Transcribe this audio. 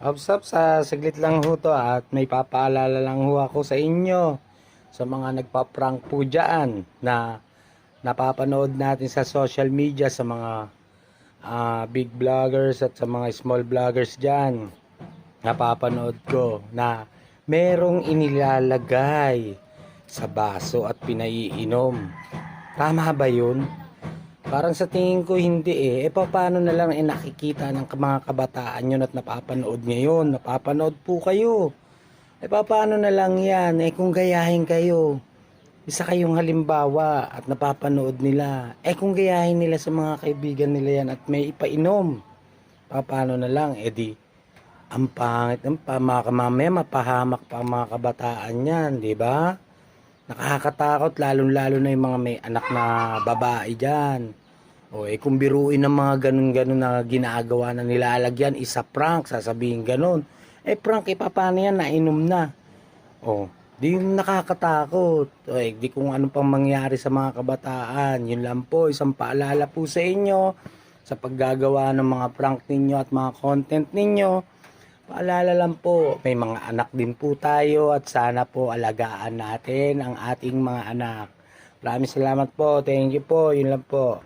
Sa saglit lang ho to at may papaalala lang ho ako sa inyo sa mga nagpa-prank po dyan na napapanood natin sa social media sa mga big vloggers at sa mga small vloggers dyan. Napapanood ko na merong inilalagay sa baso at pinaiinom. Tama ba yun? Parang sa tingin ko hindi eh. Paano na lang nakikita ng mga kabataan yun at napapanood ngayon? Napapanood po kayo. Paano na lang yan? Kung gayahin kayo, isa kayong halimbawa at napapanood nila. Kung gayahin nila sa mga kaibigan nila yan at may ipainom, paano na lang? Di, ang pangit ng mamaya mapahamak pa ang mga kabataan yan, di ba? Nakakatakot lalong-lalo na yung mga may anak na babae diyan. Kung biruin ng mga ganun-ganun na ginagawa na nilalagyan, isa prank, sasabihin ganun. Prank, paano yan, nainom na. Di yung nakakatakot. Di kung ano pang mangyari sa mga kabataan. Yun lang po, isang paalala po sa inyo sa paggagawa ng mga prank ninyo at mga content ninyo. Paalala lang po, may mga anak din po tayo at sana po alagaan natin ang ating mga anak. Maraming salamat po. Thank you po. Yun lang po.